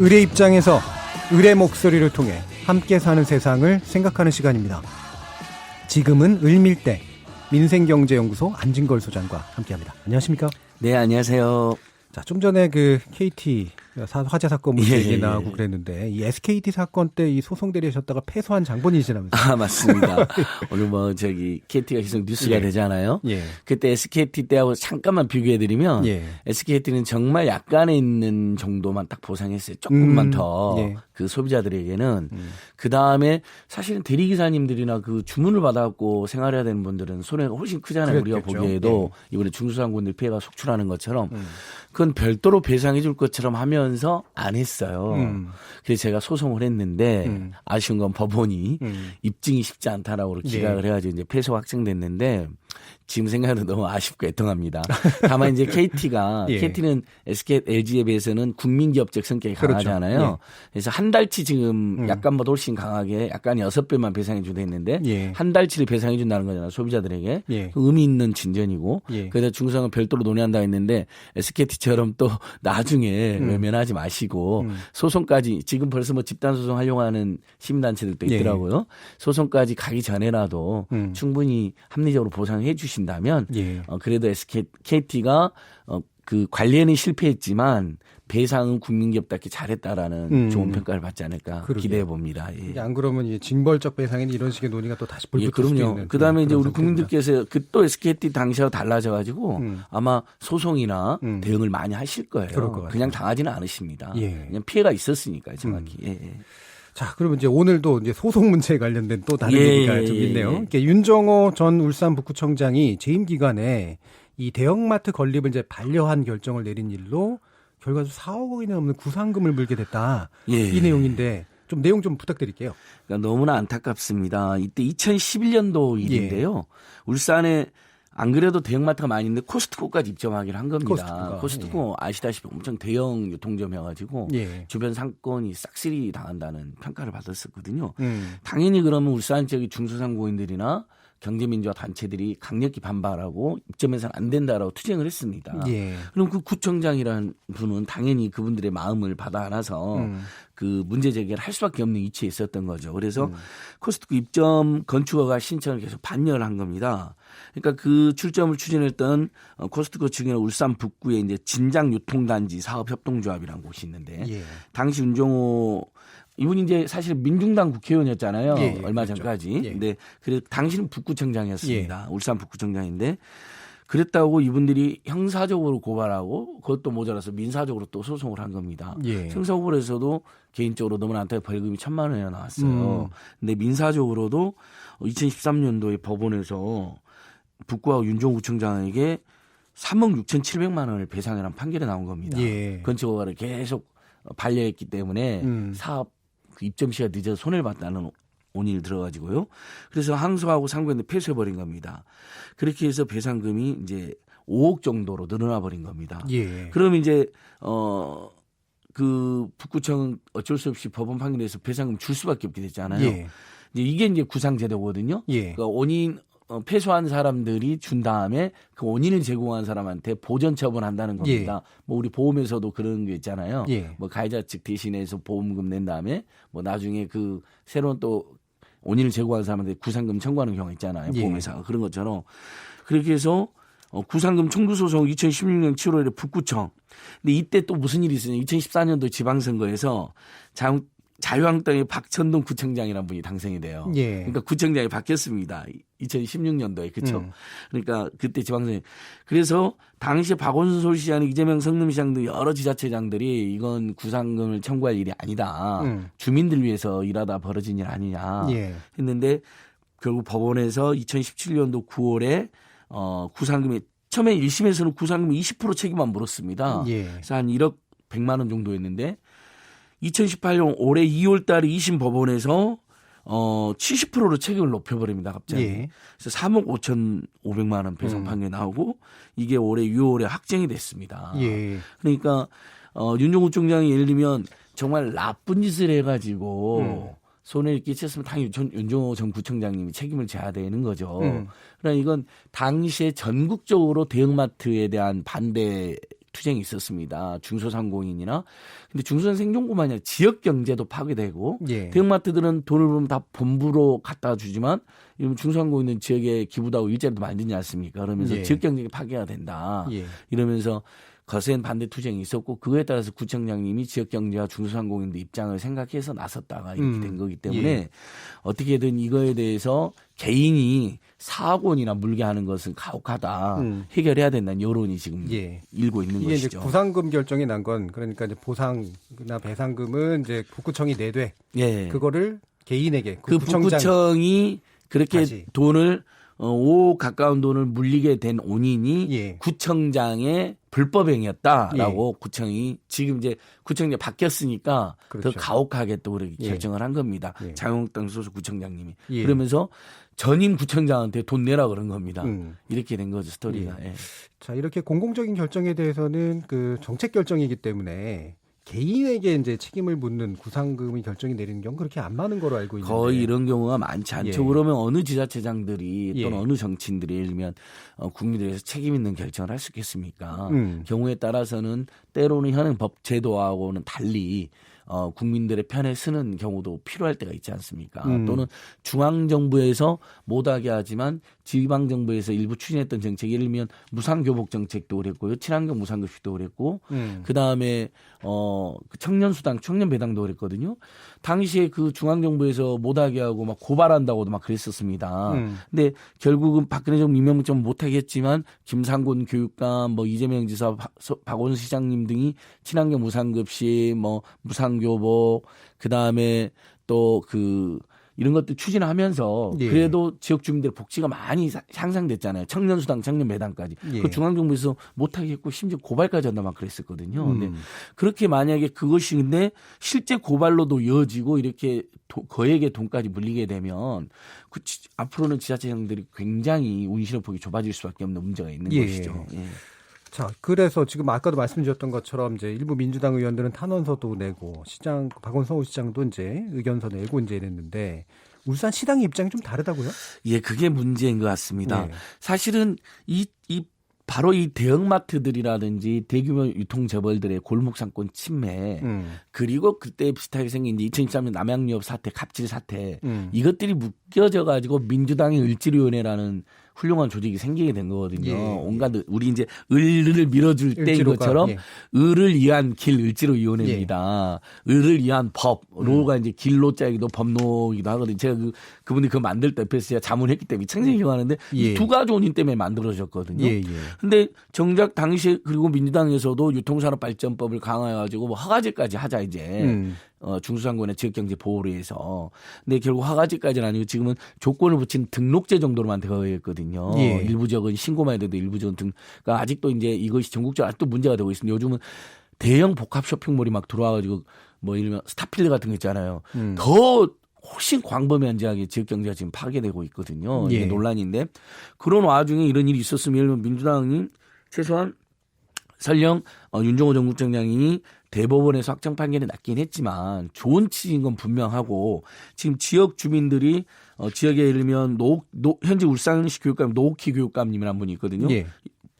을의 입장에서 을의 목소리를 통해 함께 사는 세상을 생각하는 시간입니다. 지금은 을밀대 민생경제연구소 안진걸 소장과 함께합니다. 안녕하십니까? 네, 안녕하세요. 자, 좀 전에 그 KT 화재 사건 문제 얘기 나오고 그랬는데 이 SKT 사건 때 이 소송 대리하셨다가 패소한 장본인이시라면서요? 아, 맞습니다. 오늘 KT가 계속 뉴스가 되잖아요. 그때 SKT 때하고 잠깐만 비교해드리면 SKT는 정말 약간에 있는 정도만 딱 보상했어요. 조금만 더 그 소비자들에게는. 그 다음에 사실은 대리기사님들이나 그 주문을 받아갖고 생활해야 되는 분들은 손해가 훨씬 크잖아요. 우리가 보기에도 이번에 중소상공인들 피해가 속출하는 것처럼 그건 별도로 배상해 줄 것처럼 하면서 안 했어요. 그래서 제가 소송을 했는데 아쉬운 건 법원이 입증이 쉽지 않다라고 기각을 해가지고 이제 패소가 확정됐는데 지금 생각해도 너무 아쉽고 애통합니다. 다만 이제 KT는 SK, LG에 비해서는 국민기업적 성격이 강하잖아요. 그래서 한 달치 지금 약간보다 훨씬 강하게 약간 6배만 배상해 주도 했는데 한 달치를 배상해 준다는 거잖아요. 소비자들에게. 의미 있는 진전이고 그래서 중소상은 별도로 논의한다 했는데 SKT처럼 또 나중에 외면하지 마시고 소송까지 지금 벌써 집단소송 하려고 하는 시민단체들도 있더라고요. 소송까지 가기 전에라도 충분히 합리적으로 보상해 주신다면 그래도 KT가 그 관리에는 실패했지만 배상은 국민기업답게 잘했다라는 좋은 평가를 받지 않을까 기대해 봅니다. 안 그러면 징벌적 배상에는 이런 식의 논의가 또 다시 불붙을 수도 있는. 그다음에 이제 우리 국민들께서 또 SKT 당시와 달라져가지고 아마 소송이나 대응을 많이 하실 거예요. 그냥 당하지는 않으십니다. 그냥 피해가 있었으니까요, 정확히. 자, 그러면 이제 오늘도 이제 소송 문제에 관련된 또 다른 얘기가 좀 있네요. 윤정호 전 울산 북구청장이 재임 기간에 이 대형마트 건립을 이제 반려한 결정을 내린 일로 결과적으로 4억 원이 넘는 구상금을 물게 됐다. 이 내용인데 좀 내용 좀 부탁드릴게요. 그러니까 너무나 안타깝습니다. 이때 2011년도 일인데요. 울산에 안 그래도 대형마트가 많이 있는데 코스트코까지 입점하기로 한 겁니다. 코스트코 아시다시피 엄청 대형 유통점이어가지고 주변 상권이 싹쓸이 당한다는 평가를 받았었거든요. 당연히 그러면 울산 지역의 중소상공인들이나 경제민주화 단체들이 강력히 반발하고 입점해서는 안 된다라고 투쟁을 했습니다. 그럼 그 구청장이라는 분은 당연히 그분들의 마음을 받아 안아서 그 문제 제기를 할 수밖에 없는 위치에 있었던 거죠. 그래서 코스트코 입점 건축허가 신청을 계속 반려한 겁니다. 그러니까 그 출점을 추진했던 코스트코 측에는 울산 북구에 이제 진장유통단지 사업협동조합이라는 곳이 있는데 당시 윤정호 이분이 이제 사실 민중당 국회의원이었잖아요. 얼마 전까지. 근데 그래서 당시는 북구청장이었습니다. 울산 북구청장인데 그랬다고 이분들이 형사적으로 고발하고 그것도 모자라서 민사적으로 또 소송을 한 겁니다. 형사고발에서도 개인적으로 너무나 안타깝게 벌금이 1,000만 원이나 나왔어요. 근데 민사적으로도 2013년도에 법원에서 북구하고 윤종호 구청장에게 3억 6,700만 원을 배상해라는 판결이 나온 겁니다. 건축허가를 계속 반려했기 때문에 사업 그 입점 시가 늦어서 손해를 봤다는 원인이 들어가지고요. 그래서 항소하고 상고했는데 패소해버린 겁니다. 그렇게 해서 배상금이 이제 5억 정도로 늘어나 버린 겁니다. 그럼 이제 그 북구청은 어쩔 수 없이 법원 판결에서 배상금 줄 수밖에 없게 됐잖아요. 이게 이제 구상제도거든요. 그러니까 원인 패소한 사람들이 준 다음에 그 원인을 제공한 사람한테 보전 처분한다는 겁니다. 뭐 우리 보험에서도 그런 게 있잖아요. 뭐 가해자 측 대신해서 보험금 낸 다음에 뭐 나중에 그 새로운 또 원인을 제공한 사람한테 구상금 청구하는 경우가 있잖아요. 보험회사가 그런 것처럼 그렇게 해서 구상금 청구 소송 2016년 7월에 북구청. 근데 이때 또 무슨 일이 있었냐? 2014년도 지방선거에서 자유한국당의 박천동 구청장이라는 분이 당선이 돼요. 그러니까 구청장이 바뀌었습니다. 2016년도에. 그렇죠. 그러니까 그때 지방선거. 그래서 당시 박원순 서울시장, 이재명 성남시장 등 여러 지자체장들이 이건 구상금을 청구할 일이 아니다. 주민들 위해서 일하다 벌어진 일 아니냐 했는데 결국 법원에서 2017년도 9월에 구상금이 처음에 1심에서는 구상금 20% 책임만 물었습니다. 그래서 한 1억 100만 원 정도였는데 2018년 올해 2월 달에 2심 법원에서 70%로 책임을 높여버립니다. 갑자기. 그래서 3억 5,500만 원 배상 판결이 나오고 이게 올해 6월에 확정이 됐습니다. 그러니까 윤종호 총장이 예를 들면 정말 나쁜 짓을 해가지고 손해를 끼쳤으면 당연히 윤종호 전 구청장님이 책임을 져야 되는 거죠. 그러나 이건 당시에 전국적으로 대형마트에 대한 반대 투쟁이 있었습니다. 중소상공인이나. 근데 중소상 생존뿐만 아니라 지역 경제도 파괴되고 예. 대형마트들은 돈을 벌면 다 본부로 갖다 주지만 이러면 중소상공인은 지역에 기부도 하고 일자리도 만드지 않습니까? 그러면서 예. 지역 경제가 파괴가 된다. 예. 이러면서 거센 반대 투쟁이 있었고 그거에 따라서 구청장님이 지역 경제와 중소상공인들 입장을 생각해서 나섰다가 이렇게 된 거기 때문에 예. 어떻게든 이거에 대해서 개인이 4억 원이나 물게 하는 것은 가혹하다. 해결해야 된다는 여론이 지금 예. 일고 있는 이게 것이죠. 이제 구상금 결정이 난 건 그러니까 이제 보상이나 배상금은 이제 북구청이 내되 예. 그거를 개인에게 그 북구청이 그렇게 다시. 돈을 5억 가까운 돈을 물리게 된 원인이 예. 구청장의 불법행위였다라고 구청이 지금 이제 구청장이 바뀌었으니까 그렇죠. 더 가혹하게 또 그렇게 예. 결정을 한 겁니다. 예. 자유한국당 소속 구청장님이 예. 그러면서 전임 구청장한테 돈 내라 그런 겁니다. 이렇게 된 거죠 스토리가. 예. 자, 이렇게 공공적인 결정에 대해서는 그 정책 결정이기 때문에 개인에게 이제 책임을 묻는 구상금이 결정이 내리는 경우 그렇게 안 많은 거로 알고 있는데 거의 이런 경우가 많지 않죠. 예. 그러면 어느 지자체장들이 또는 예. 어느 정치인들이 예를 들면 국민들에 대해서 책임 있는 결정을 할 수 있겠습니까? 경우에 따라서는 때로는 현행 법 제도하고는 달리 국민들의 편에 서는 경우도 필요할 때가 있지 않습니까? 또는 중앙정부에서 못하게 하지만 지방정부에서 일부 추진했던 정책, 예를 들면 무상교복 정책도 그랬고요. 친환경 무상급식도 그랬고, 그 다음에 그 청년수당, 청년배당도 그랬거든요. 당시에 그 중앙정부에서 못하게 하고 막 고발한다고도 막 그랬었습니다. 근데 결국은 박근혜 정부 이명박 정부 못하게 했지만 김상곤 교육감, 뭐 이재명 지사, 박원순 시장님 등이 친환경 무상급식, 뭐 무상교복, 그 다음에 또 이런 것들 추진하면서 예. 그래도 지역 주민들의 복지가 많이 향상됐잖아요. 청년수당, 청년배당까지. 예. 그 중앙정부에서 못하게 했고 심지어 고발까지 한다만 그랬었거든요. 근데 그렇게 만약에 그것이 근데 실제 고발로도 이어지고 이렇게 거액의 돈까지 물리게 되면 앞으로는 지자체장들이 굉장히 운신의 폭이 좁아질 수밖에 없는 문제가 있는 예. 것이죠. 예. 자, 그래서 지금 아까도 말씀드렸던 것처럼 이제 일부 민주당 의원들은 탄원서도 내고 박원순 서울시장도 이제 의견서 내고 이제 이랬는데 울산시당의 입장이 좀 다르다고요? 예, 그게 문제인 것 같습니다. 예. 사실은 바로 이 대형마트들이라든지 대규모 유통재벌들의 골목상권 침해 그리고 그때 비슷하게 생긴 이제 2023년 남양유업 사태, 갑질 사태 이것들이 묶여져 가지고 민주당의 을지로위원회라는 훌륭한 조직이 생기게 된 거거든요. 예. 온갖 우리 이제 을을 밀어줄 때인 것처럼 예. 을을 위한 길 을지로위원회입니다. 을을 위한 법, 로가 이제 길로자이기도 법로이기도 하거든요. 제가 그분이 그거 만들 때 옆에서 제가 자문했기 때문에 창생이 기억하는데 예. 두 가지 원인 때문에 만들어졌거든요. 예, 예. 근데 정작 당시에 그리고 민주당에서도 유통산업발전법을 강화해가지고 뭐 허가제까지 하자 이제 중소상공인의 지역경제 보호를 위해서. 근데 결국 허가제까지는 아니고 지금은 조건을 붙인 등록제 정도로만 되어있거든요. 예. 일부 지역은 신고만 해도 일부 지역은 그러니까 아직도 이제 이것이 전국적으로 아직도 문제가 되고 있습니다. 요즘은 대형 복합 쇼핑몰이 막 들어와가지고 뭐 예를 들면 스타필드 같은 거 있잖아요. 더 훨씬 광범위한지하게 지역경제가 지금 파괴되고 있거든요. 이게 예. 논란인데 그런 와중에 이런 일이 있었으면 예를 들면 민주당이 최소한 설령 윤종호 전국장장이 대법원에서 확정 판결이 났긴 했지만 좋은 취지인 건 분명하고 지금 지역 주민들이 지역에 예를 들면 현재 울산시 교육감 노옥희 교육감님이라는 분이 있거든요. 예.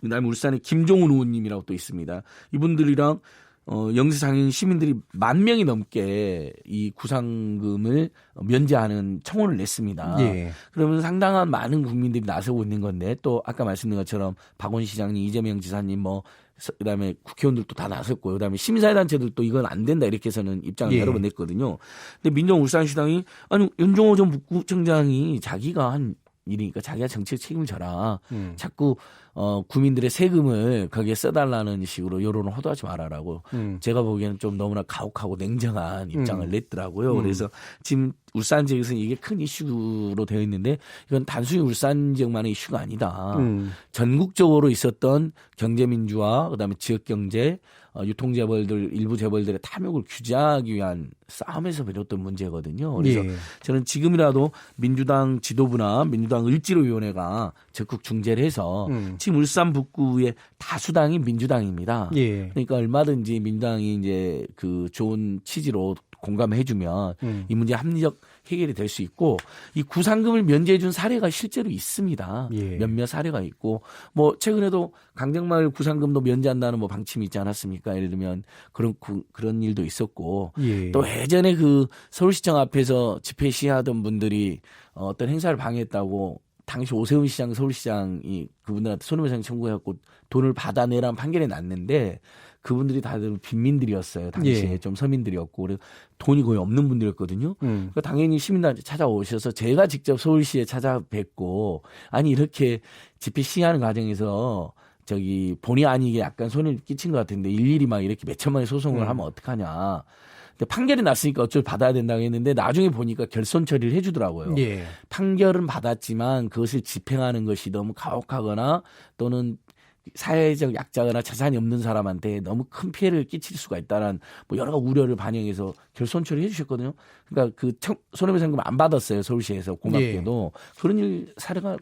그다음에 울산에 김종훈 의원님이라고 또 있습니다. 이분들이랑 영세장애인 시민들이 10,000명이 넘게 이 구상금을 면제하는 청원을 냈습니다. 예. 그러면 상당한 많은 국민들이 나서고 있는 건데 또 아까 말씀드린 것처럼 박원 시장님, 이재명 지사님 그다음에 국회의원들도 다 나섰고요. 그다음에 시민사회단체들도 이건 안 된다 이렇게 해서는 입장을 예. 여러 번 냈거든요. 근데 민정 울산시당이 아니 윤종호 전 북구청장이 자기가 한 일이니까 자기가 정책 책임을 져라. 자꾸 국민들의 세금을 거기에 써달라는 식으로 여론을 호도하지 말아라고 제가 보기에는 좀 너무나 가혹하고 냉정한 입장을 냈더라고요. 그래서 지금 울산 지역에서는 이게 큰 이슈로 되어 있는데 이건 단순히 울산 지역만의 이슈가 아니다. 전국적으로 있었던 경제민주화 그다음에 지역경제 유통재벌들 일부 재벌들의 탐욕을 규제하기 위한 싸움에서 비롯된 문제거든요. 그래서 예. 저는 지금이라도 민주당 지도부나 민주당 을지로위원회가 적극 중재를 해서 지금 울산 북구의 다수당이 민주당입니다. 예. 그러니까 얼마든지 민주당이 이제 그 좋은 취지로 공감해주면 이 문제 합리적 해결이 될 수 있고 이 구상금을 면제해 준 사례가 실제로 있습니다. 예. 몇몇 사례가 있고 뭐 최근에도 강정마을 구상금도 면제한다는 뭐 방침이 있지 않았습니까? 예를 들면 그런 일도 있었고 예. 또 예전에 그 서울시청 앞에서 집회 시위하던 분들이 어떤 행사를 방해했다고 당시 오세훈 시장 서울시장이 그분들한테 손해배상 청구해갖고 돈을 받아내라는 판결이 났는데 그분들이 다들 빈민들이었어요. 당시에 예. 좀 서민들이었고 그래서 돈이 거의 없는 분들이었거든요. 그러니까 당연히 시민들한테 찾아오셔서 제가 직접 서울시에 찾아뵙고 아니 이렇게 집회 시위하는 과정에서 저기 본의 아니게 약간 손해를 끼친 것 같은데 일일이 막 이렇게 몇 천만의 소송을 하면 어떡하냐. 근데 판결이 났으니까 어쩔 받아야 된다고 했는데 나중에 보니까 결손 처리를 해주더라고요. 예. 판결은 받았지만 그것을 집행하는 것이 너무 가혹하거나 또는 사회적 약자거나 재산이 없는 사람한테 너무 큰 피해를 끼칠 수가 있다는 뭐 여러 우려를 반영해서 결손 처리해 주셨거든요. 그러니까 그 손해배상금 안 받았어요. 서울시에서 고맙게도. 그런 일 사례가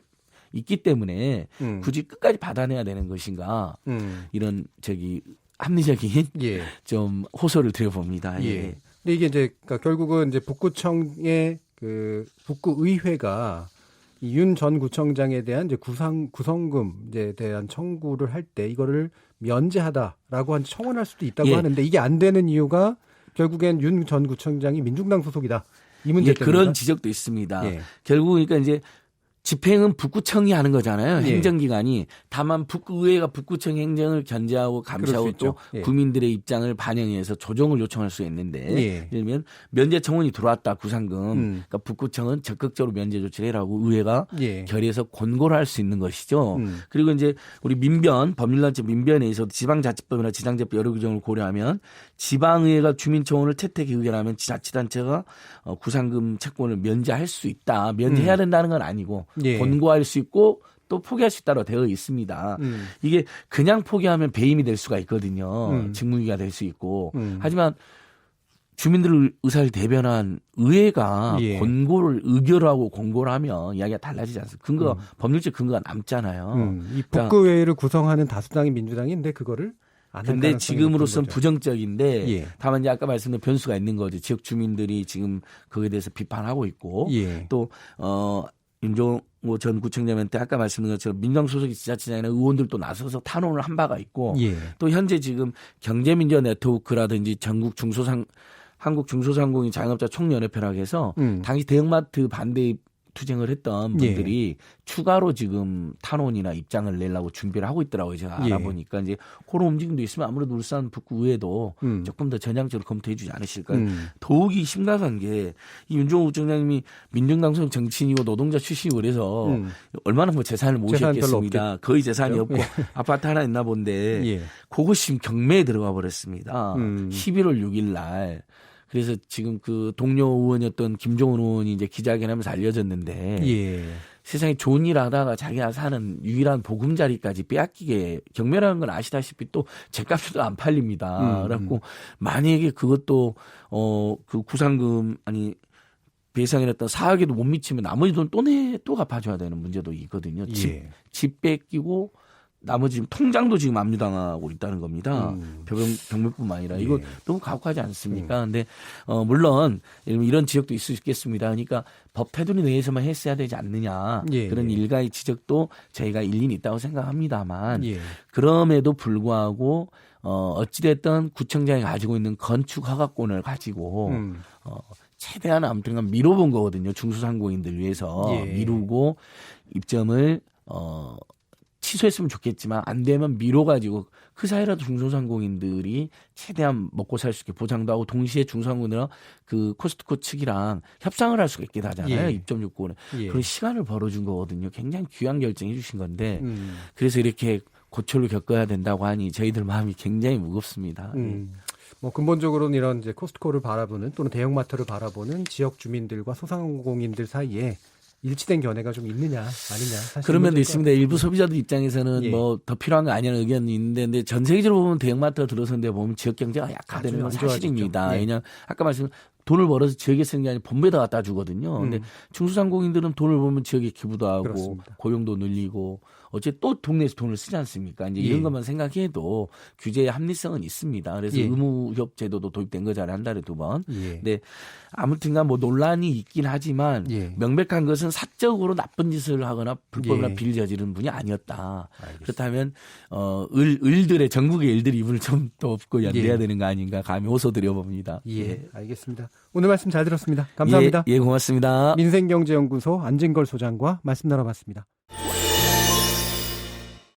있기 때문에 굳이 끝까지 받아내야 되는 것인가 이런 합리적인 예. 좀 호소를 드려봅니다. 예. 예. 근데 이게 이제 그러니까 결국은 이제 북구청의 그 북구의회가 윤 전 구청장에 대한 이제 구성금에 대한 청구를 할 때 이거를 면제하다라고 한 청원할 수도 있다고 예. 하는데 이게 안 되는 이유가 결국엔 윤 전 구청장이 민중당 소속이다. 이 문제 때문에 그런 지적도 있습니다. 예. 결국 그러니까 이제 집행은 북구청이 하는 거잖아요. 예. 행정기관이. 다만 북구의회가 북구청 행정을 견제하고 감시하고 또 예. 국민들의 입장을 반영해서 조정을 요청할 수 있는데 예. 예를 들면 면제 청원이 들어왔다 구상금. 그러니까 북구청은 적극적으로 면제 조치를 해라고 의회가 예. 결의해서 권고를 할 수 있는 것이죠. 그리고 이제 우리 민변 법률단체 민변에서 지방자치법이나 지방자치법 여러 규정을 고려하면 지방의회가 주민청원을 채택해 의결하면 자치단체가 구상금 채권을 면제할 수 있다. 면제해야 된다는 건 아니고 예. 권고할 수 있고 또 포기할 수 있다고 되어 있습니다. 이게 그냥 포기하면 배임이 될 수가 있거든요. 직무유기가 될 수 있고. 하지만 주민들 의사를 대변한 의회가 예. 의결하고 권고를 하면 이야기가 달라지지 않습니까? 법률적 근거가 남잖아요. 이 북구의회를 구성하는 다수당이 민주당인데 그거를 안 할 근데 가능성이 지금으로서는 높은 거죠. 부정적인데 예. 다만 이제 아까 말씀드린 변수가 있는 거죠. 지역 주민들이 지금 거기에 대해서 비판하고 있고 예. 또 윤종호 전 구청장한테 아까 말씀드린 것처럼 민주당 소속의 지자체장이나 의원들도 나서서 탄원을 한 바가 있고 예. 또 현재 지금 경제민주화 네트워크라든지 전국 한국 중소상공인 자영업자 총연합회라고 해서 당시 대형마트 반대 투쟁을 했던 분들이 추가로 지금 탄원이나 입장을 내려고 준비를 하고 있더라고요. 제가 알아보니까 이제 그런 움직임도 있으면 아무래도 울산 북구의회도 조금 더 전향적으로 검토해 주지 않으실까. 더욱이 심각한 게 이 윤종호 구청장님이 민중당 소속 정치인이고 노동자 출신이고 그래서 얼마나 뭐 재산을 모으셨겠습니다. 거의 재산이 없고 아파트 하나 있나 본데 그것이 지금 경매에 들어가 버렸습니다. 11월 6일 날. 그래서 지금 그 동료 의원이었던 김종훈 의원이 이제 기자회견하면서 알려졌는데 세상에 좋은 일 하다가 자기가 사는 유일한 보금자리까지 빼앗기게 경매라는 건 아시다시피 또 제값도 안 팔립니다. 그래갖고 만약에 그것도 그 구상금 배상이랬던 4억에도 못 미치면 나머지 돈 또 갚아줘야 되는 문제도 있거든요. 집 뺏기고 나머지 통장도 지금 압류당하고 있다는 겁니다. 병물뿐만 아니라 이거 너무 가혹하지 않습니까? 근데 물론 이런 지적도 있을 수 있겠습니다. 그러니까 법 테두리 내에서만 했어야 되지 않느냐 그런 일가의 지적도 저희가 일리는 있다고 생각합니다만 그럼에도 불구하고 어찌됐든 구청장이 가지고 있는 건축 허가권을 가지고 최대한 아무튼 미뤄본 거거든요. 중소상공인들 위해서 미루고 입점을 취소했으면 좋겠지만 안 되면 미뤄가지고 그 사이라도 중소상공인들이 최대한 먹고 살 수 있게 보장도 하고 동시에 중소상공인들은 그 코스트코 측이랑 협상을 할 수가 있게 하잖아요. 입점 요건에. 그런 시간을 벌어준 거거든요. 굉장히 귀한 결정해 주신 건데 그래서 이렇게 고초를 겪어야 된다고 하니 저희들 마음이 굉장히 무겁습니다. 뭐 근본적으로는 이런 이제 코스트코를 바라보는 또는 대형마트를 바라보는 지역 주민들과 소상공인들 사이에 일치된 견해가 좀 있느냐 아니냐. 사실 그런 면도 있습니다. 일부 소비자들 입장에서는 뭐 더 필요한 거 아니냐는 의견이 있는데 근데 전 세계적으로 보면 대형마트가 들어서는데 보면 지역 경제가 약화되는 건 사실입니다. 왜냐하면 아까 말씀 돈을 벌어서 지역에 쓰는 게 아니라 본부에다 갖다 주거든요. 근데 음. 중소상공인들은 돈을 벌면 지역에 기부도 하고 그렇습니다. 고용도 늘리고 어째 또 동네에서 돈을 쓰지 않습니까? 이제 예. 이런 것만 생각해도 규제의 합리성은 있습니다. 그래서 예. 의무협 제도도 도입된 거잖아요. 한 달에 2번. 예. 근데 아무튼간 뭐 논란이 있긴 하지만 예. 명백한 것은 사적으로 나쁜 짓을 하거나 불법이나 예. 비리를 저지르는 분이 아니었다. 알겠습니다. 그렇다면 을들의 전국의 일들이 이분을 좀 덮고 연대해야 예. 되는 거 아닌가 감히 호소드려 봅니다. 예, 알겠습니다. 오늘 말씀 잘 들었습니다. 감사합니다. 예, 고맙습니다. 민생경제연구소 안진걸 소장과 말씀 나눠봤습니다.